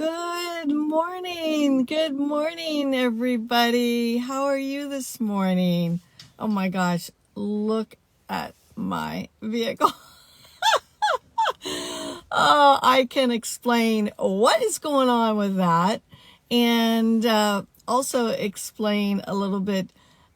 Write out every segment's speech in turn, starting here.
Good morning. Good morning, everybody. How are you this morning? Oh my gosh, look at my vehicle. Oh, I can explain what is going on with that and also explain a little bit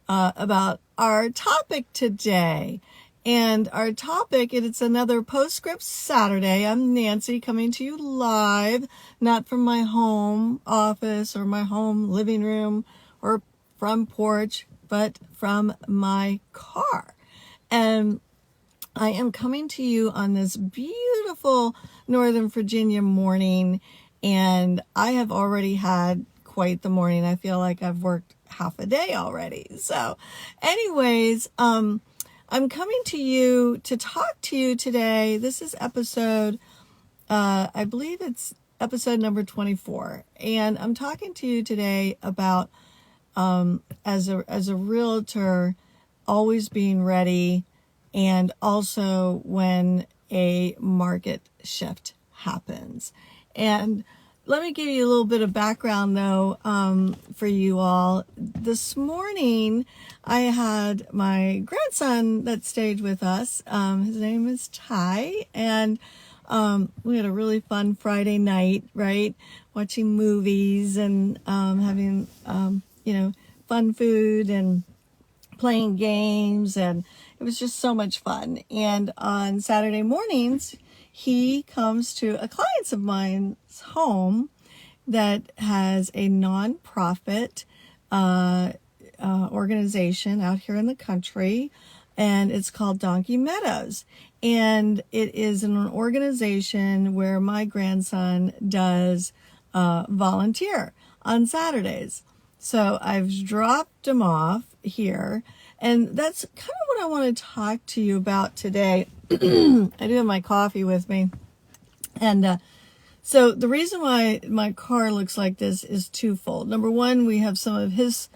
about our topic today. And our topic, and it's another Postscript Saturday. I'm Nancy coming to you live, not from my home office or my home living room or front porch, but from my car. And I am coming to you on this beautiful Northern Virginia morning, and I have already had quite the morning. I feel like I've worked half a day already. So anyways, I'm coming to you to talk to you today. This is episode, I believe it's episode number 24. And I'm talking to you today about, as a realtor, always being ready, and also when a market shift happens. And let me give you a little bit of background, though, for you all. This morning, I had my grandson that stayed with us. His name is Ty, and we had a really fun Friday night, right? Watching movies and having, fun food and playing games, and it was just so much fun. And on Saturday mornings, he comes to a client of mine's home that has a nonprofit organization out here in the country, and it's called Donkey Meadows. And it is an organization where my grandson does volunteer on Saturdays. So I've dropped him off here, and that's kind of what I want to talk to you about today. I do have my coffee with me, and so the reason why my car looks like this is twofold. Number one, we have some of his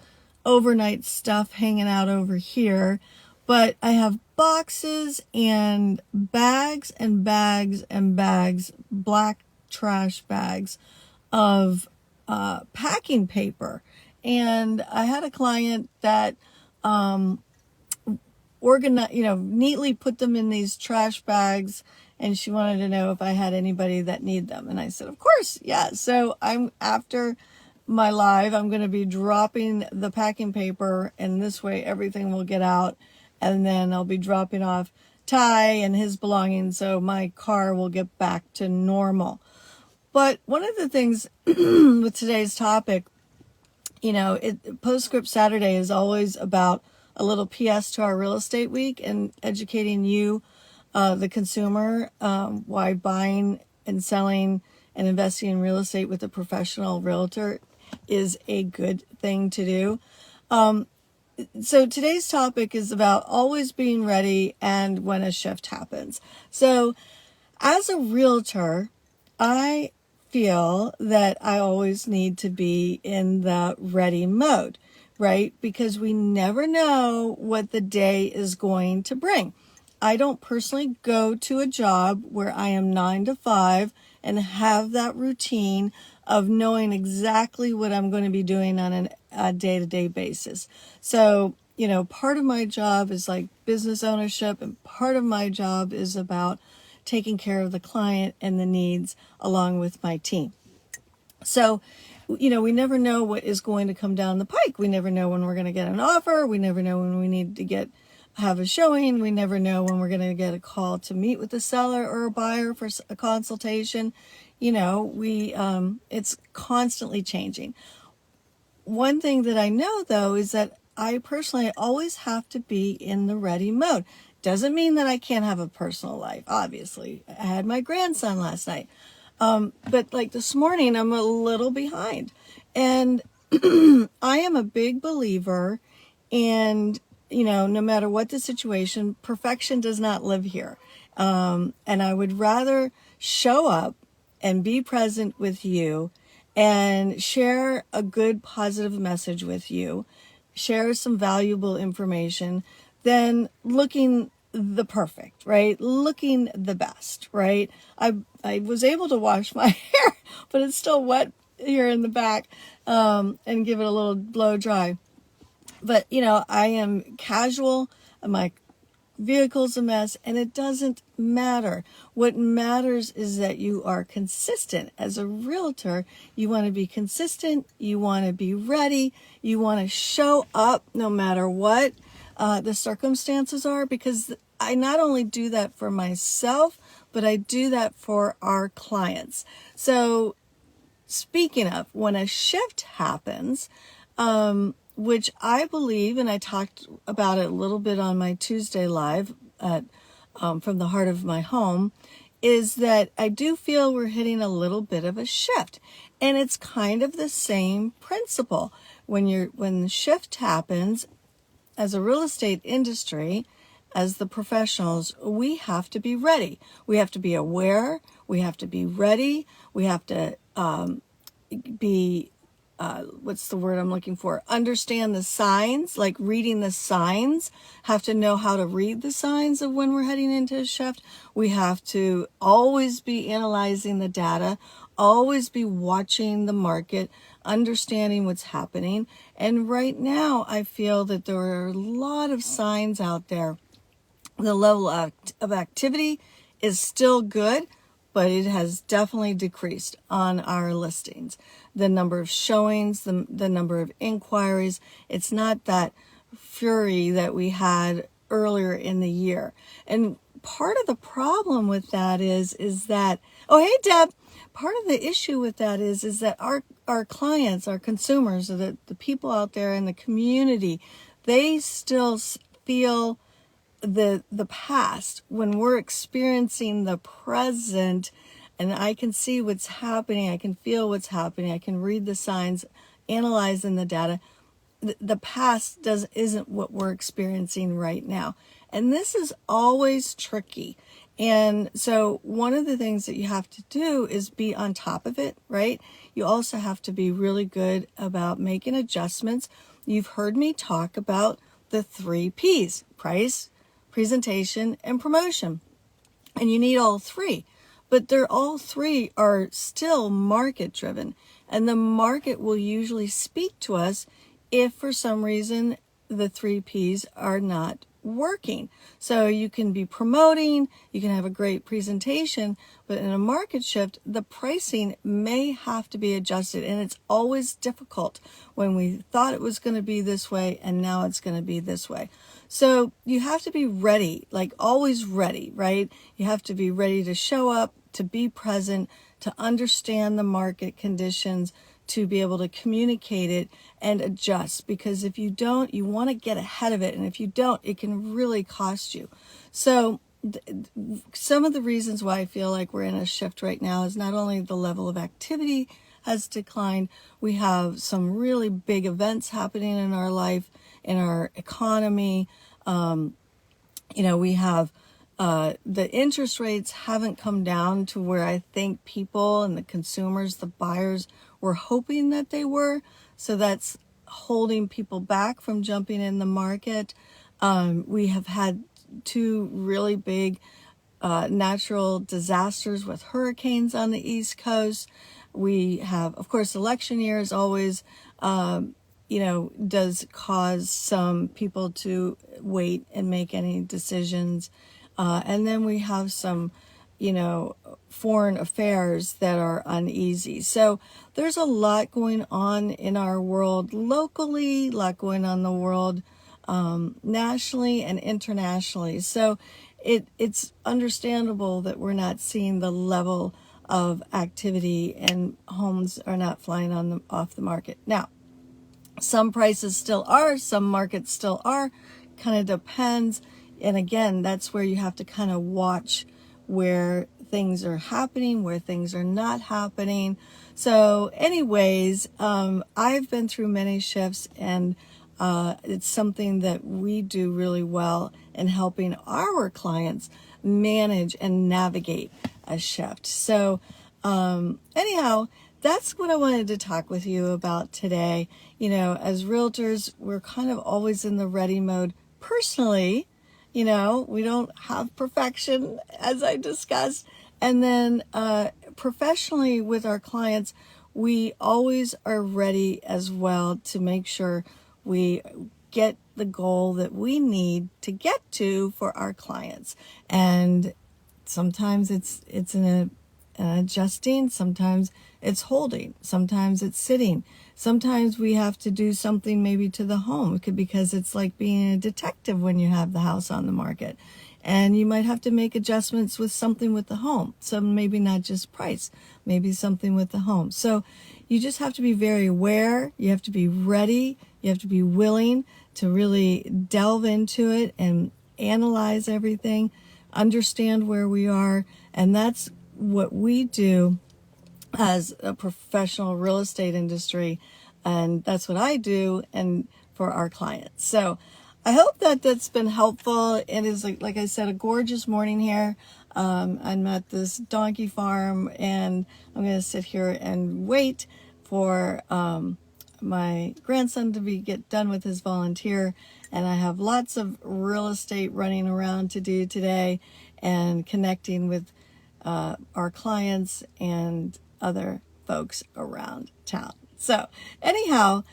overnight stuff hanging out over here, but I have boxes and bags and bags and bags, black trash bags of packing paper. And I had a client that neatly put them in these trash bags, and she wanted to know if I had anybody that need them. And I said, of course, yeah. So after my live, I'm going to be dropping the packing paper, and this way everything will get out, and then I'll be dropping off Ty and his belongings, so my car will get back to normal. But one of the things with today's topic, Postscript Saturday is always about a little PS to our real estate week and educating you, the consumer, why buying and selling and investing in real estate with a professional realtor is a good thing to do. So today's topic is about always being ready and when a shift happens. So as a realtor, I feel that I always need to be in the ready mode, right? Because we never know what the day is going to bring. I don't personally go to a job where I am 9 to 5 and have that routine of knowing exactly what I'm going to be doing on a day-to-day basis. So, part of my job is like business ownership, and part of my job is about taking care of the client and the needs along with my team. So, we never know what is going to come down the pike. We never know when we're going to get an offer. We never know when we need to have a showing. We never know when we're going to get a call to meet with a seller or a buyer for a consultation. It's constantly changing. One thing that I know, though, is that I personally always have to be in the ready mode. Doesn't mean that I can't have a personal life, obviously. I had my grandson last night. But like this morning, I'm a little behind. And I am a big believer in, no matter what the situation, perfection does not live here. And I would rather show up and be present with you and share a good, positive message with you, share some valuable information, than looking the perfect, right? Looking the best, right? I was able to wash my hair, but it's still wet here in the back, and give it a little blow dry. But, I am casual. My vehicle's a mess, and it doesn't matter. What matters is that you are consistent. As a realtor, you want to be consistent. You want to be ready. You want to show up no matter what the circumstances are, because I not only do that for myself, but I do that for our clients. So speaking of, when a shift happens, which I believe, and I talked about it a little bit on my Tuesday live at From the Heart of My Home, is that I do feel we're hitting a little bit of a shift. And it's kind of the same principle. When the shift happens, as a real estate industry, as the professionals, we have to be ready. We have to be aware. We have to be ready. We have to be, what's the word I'm looking for? Understand the signs, like reading the signs. Have to know how to read the signs of when we're heading into a shift. We have to always be analyzing the data, always be watching the market, understanding what's happening. And right now, I feel that there are a lot of signs out there. The level of activity is still good, but it has definitely decreased on our listings. The number of showings, the number of inquiries, it's not that fury that we had earlier in the year. And part of the problem with that is that, oh, hey, Deb, part of the issue with that is that our clients, our consumers, the people out there in the community, they still feel the past when we're experiencing the present, and I can see what's happening. I can feel what's happening. I can read the signs, analyzing the data. The past isn't what we're experiencing right now. And this is always tricky. And so one of the things that you have to do is be on top of it, right? You also have to be really good about making adjustments. You've heard me talk about the 3 Ps: price, presentation, and promotion. And you need all 3. But all 3 are still market driven. And the market will usually speak to us if for some reason the 3 Ps are not working. So you can be promoting, you can have a great presentation, but in a market shift, the pricing may have to be adjusted. And it's always difficult when we thought it was going to be this way and now it's going to be this way. So you have to be ready, like always ready, right? You have to be ready to show up, to be present, to understand the market conditions, to be able to communicate it and adjust. Because if you don't, you want to get ahead of it. And if you don't, it can really cost you. So some of the reasons why I feel like we're in a shift right now is not only the level of activity has declined, we have some really big events happening in our life, in our economy. We have the interest rates haven't come down to where I think people and the consumers, the buyers, were hoping that they were. So that's holding people back from jumping in the market. We have had 2 really big natural disasters with hurricanes on the East Coast. We have, of course, election year is always, does cause some people to wait and make any decisions. And then we have some, foreign affairs that are uneasy. So there's a lot going on in our world locally, a lot going on in the world nationally and internationally. So it's understandable that we're not seeing the level of activity and homes are not flying off the market. Now, some prices still are, some markets still are, kind of depends. And again, that's where you have to kind of watch where things are happening, where things are not happening. So anyways, I've been through many shifts, and it's something that we do really well in helping our clients manage and navigate a shift. So anyhow, that's what I wanted to talk with you about today. As realtors, we're kind of always in the ready mode. Personally, You know, we don't have perfection, as I discussed. And then professionally with our clients, we always are ready as well to make sure we get the goal that we need to get to for our clients. And sometimes it's an adjusting, sometimes it's holding, sometimes it's sitting, sometimes we have to do something maybe to the home because it's like being a detective when you have the house on the market, and you might have to make adjustments with something with the home. So maybe not just price, maybe something with the home. So you just have to be very aware, you have to be ready, you have to be willing to really delve into it and analyze everything, understand where we are. And that's what we do as a professional real estate industry. And that's what I do and for our clients. So I hope that that's been helpful. It is, like I said, a gorgeous morning here. I'm at this donkey farm, and I'm going to sit here and wait for my grandson to get done with his volunteer. And I have lots of real estate running around to do today and connecting with our clients and other folks around town. So anyhow,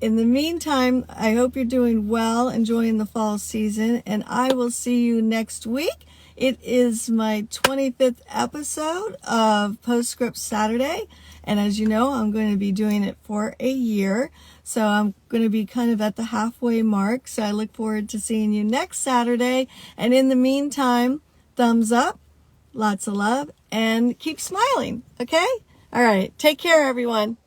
in the meantime, I hope you're doing well, enjoying the fall season, and I will see you next week. It is my 25th episode of Postscript Saturday, and as you know, I'm going to be doing it for a year, so I'm going to be kind of at the halfway mark, so I look forward to seeing you next Saturday, and in the meantime, thumbs up, lots of love, and keep smiling, okay? All right, take care, everyone.